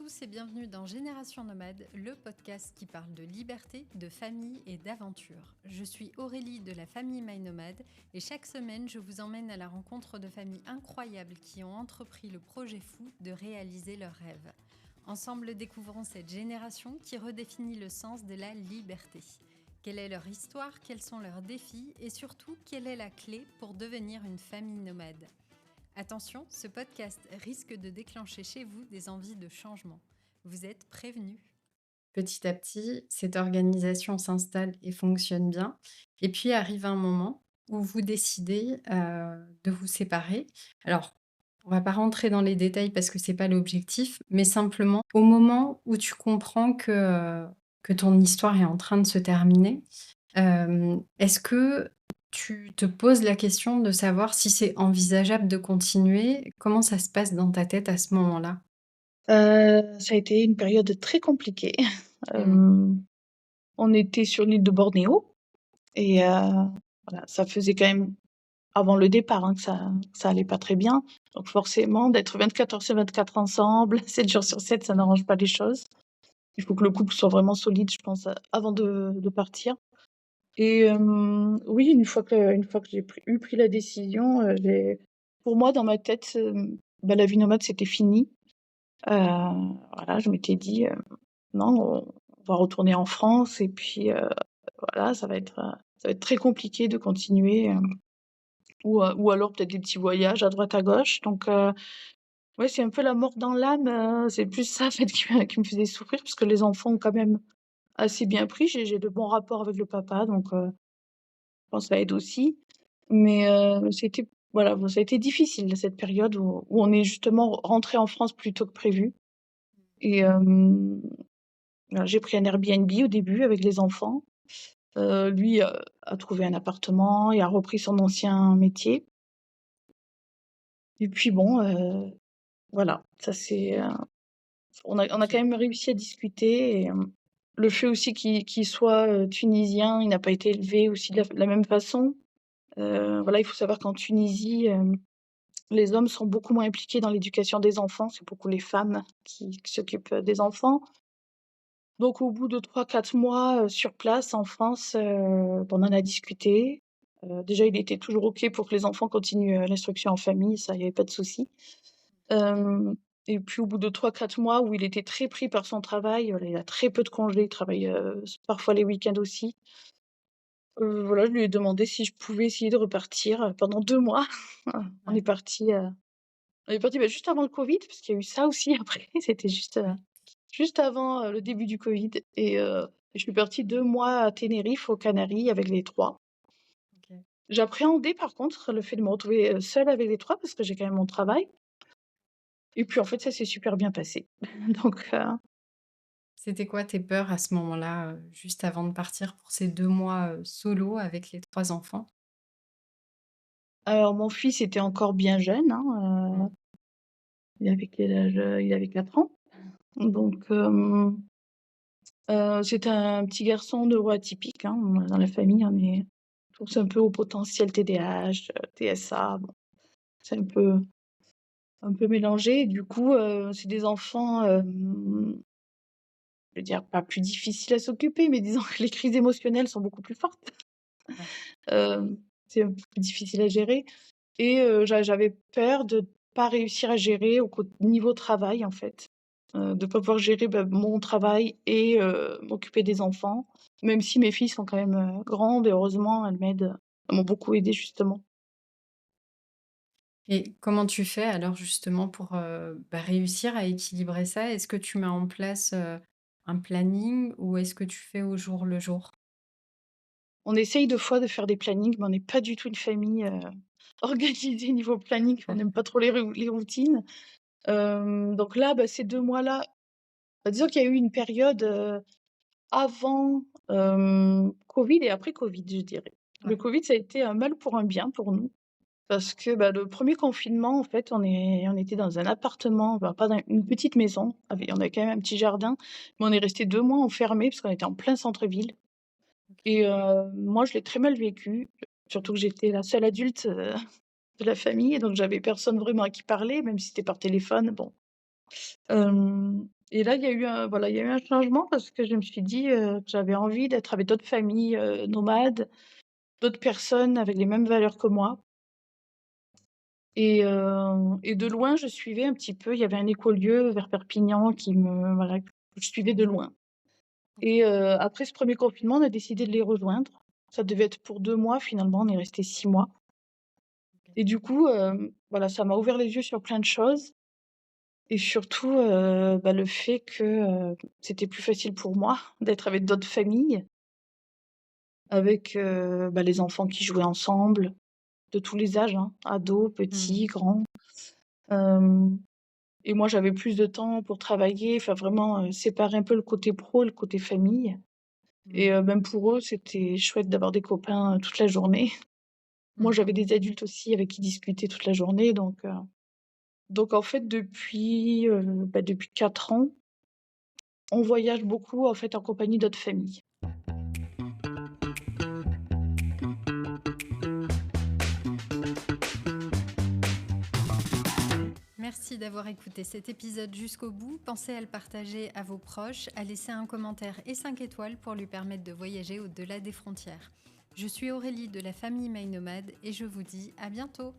tous et bienvenue dans Génération Nomade, le podcast qui parle de liberté, de famille et d'aventure. Je suis Aurélie de la famille My Nomade et chaque semaine je vous emmène à la rencontre de familles incroyables qui ont entrepris le projet fou de réaliser leurs rêves. Ensemble, découvrons cette génération qui redéfinit le sens de la liberté. Quelle est leur histoire, quels sont leurs défis et surtout, quelle est la clé pour devenir une famille nomade ? Attention, ce podcast risque de déclencher chez vous des envies de changement. Vous êtes prévenus. Petit à petit, cette organisation s'installe et fonctionne bien. Et puis arrive un moment où vous décidez de vous séparer. Alors, on va pas rentrer dans les détails parce que c'est pas l'objectif, mais simplement au moment où tu comprends que ton histoire est en train de se terminer, est-ce que tu te poses la question de savoir si c'est envisageable de continuer? Comment ça se passe dans ta tête à ce moment-là? Ça a été une période très compliquée. Mmh. On était sur l'île de Bornéo et voilà, ça faisait quand même avant le départ, hein, que ça allait pas très bien. Donc forcément, d'être 24 heures sur 24 ensemble, 7 jours sur 7, ça n'arrange pas les choses. Il faut que le couple soit vraiment solide, je pense, avant de partir. Et oui, une fois que j'ai pris la décision, pour moi, dans ma tête, la vie nomade, c'était fini. Voilà, je m'étais dit, non, on va retourner en France et puis voilà, ça va être très compliqué de continuer, ou alors peut-être des petits voyages à droite à gauche. Donc ouais, c'est un peu la mort dans l'âme, c'est plus ça en fait qui me faisait souffrir parce que les enfants ont quand même assez bien pris. J'ai de bons rapports avec le papa, donc je pense que ça aide aussi. Mais c'était voilà, bon, ça a été difficile cette période où on est justement rentrés en France plus tôt que prévu et alors j'ai pris un Airbnb au début avec les enfants. Lui, a trouvé un appartement et a repris son ancien métier. Et puis bon, voilà, ça c'est, on a quand OK. même réussi à discuter et le fait aussi qu'il soit, tunisien, il n'a pas été élevé aussi de la même façon. Voilà, il faut savoir qu'en Tunisie, les hommes sont beaucoup moins impliqués dans l'éducation des enfants, c'est beaucoup les femmes qui s'occupent, des enfants. Donc au bout de 3-4 mois, sur place en France, on en a discuté. Déjà, il était toujours OK pour que les enfants continuent, l'instruction en famille, ça, il y avait pas de souci. Hem et puis au bout de 3-4 mois où il était très pris par son travail, voilà, il a très peu de congés, il travaille, parfois les week-ends aussi. Voilà, je lui ai demandé si je pouvais essayer de repartir, pendant 2 mois. On est Ouais, partis, juste avant le covid, parce qu'il y a eu ça aussi après, c'était ouais. juste avant, le début du covid et je suis partie 2 mois à Tenerife, aux Canaries, avec les 3. OK. J'appréhendais par contre le fait de me retrouver, seule avec les 3 parce que j'ai quand même mon travail et puis en fait ça s'est super bien passé. Donc C'était quoi tes peurs à ce moment-là, juste avant de partir pour ces 2 mois, solo avec les 3 enfants? alors mon fils était encore bien jeune, hein, Mmh. il avait quel âge? Il avait 4 ans. Donc c'est un petit garçon neuroatypique, hein, dans la famille on est tous un peu au potentiel TDAH, TSA, bon, c'est un peu mélangé. Du coup, c'est des enfants, je veux dire pas plus difficiles à s'occuper, mais disons que les crises émotionnelles sont beaucoup plus fortes. Ouais. C'est un peu plus difficile à gérer et j'avais peur de pas réussir à gérer au niveau travail, en fait. De pas pouvoir gérer, mon travail et m'occuper des enfants, même si mes filles sont quand même, grandes et heureusement elles m'aident, elles m'ont beaucoup aidée justement. Et comment tu fais alors justement pour, réussir à équilibrer ça? Est-ce que tu mets en place, un planning ou est-ce que tu fais au jour le jour? On essaye de fois de faire des plannings, mais on n'est pas du tout une famille, organisée niveau planning, on n'aime pas trop les routines. Donc là, ces 2 mois-là, disons qu'il y a eu une période, avant, covid et après covid, je dirais. Le Ouais. covid, ça a été un mal pour un bien pour nous, parce que, le premier confinement, en fait, on était dans un appartement, pas dans une petite maison, on avait quand même un petit jardin, mais on est resté 2 mois enfermés parce qu'on était en plein centre-ville et moi, je l'ai très mal vécu, surtout que j'étais la seule adulte, de la famille et donc j'avais personne vraiment à qui parler, même si c'était par téléphone, bon. Et là, il y a eu un changement parce que je me suis dit, que j'avais envie d'être avec d'autres familles, nomades, d'autres personnes avec les mêmes valeurs que moi et de loin, je suivais un petit peu, il y avait un écolieu vers Perpignan que je suivais de loin OK. après ce premier confinement, on a décidé de les rejoindre. Ça devait être pour 2 mois, finalement, on est resté 6 mois OK. et du coup, ça m'a ouvert les yeux sur plein de choses et surtout, le fait que, c'était plus facile pour moi d'être avec d'autres familles, avec, les enfants qui jouaient ensemble, de tous les âges, hein, ados, Mmh. petits, grands. Hem Et moi, j'avais plus de temps pour travailler, enfin vraiment, séparer un peu le côté pro et le côté famille et Mmh. même pour eux, c'était chouette d'avoir des copains, toute la journée. Moi, Mmh. j'avais des adultes aussi avec qui discuter toute la journée donc en fait, depuis 4 ans, on voyage beaucoup, en fait, en compagnie d'autres familles. Merci d'avoir écouté cet épisode jusqu'au bout. Pensez à le partager à vos proches, à laisser un commentaire et 5 étoiles pour lui permettre de voyager au-delà des frontières. Je suis Aurélie de la famille My Nomade et je vous dis à bientôt.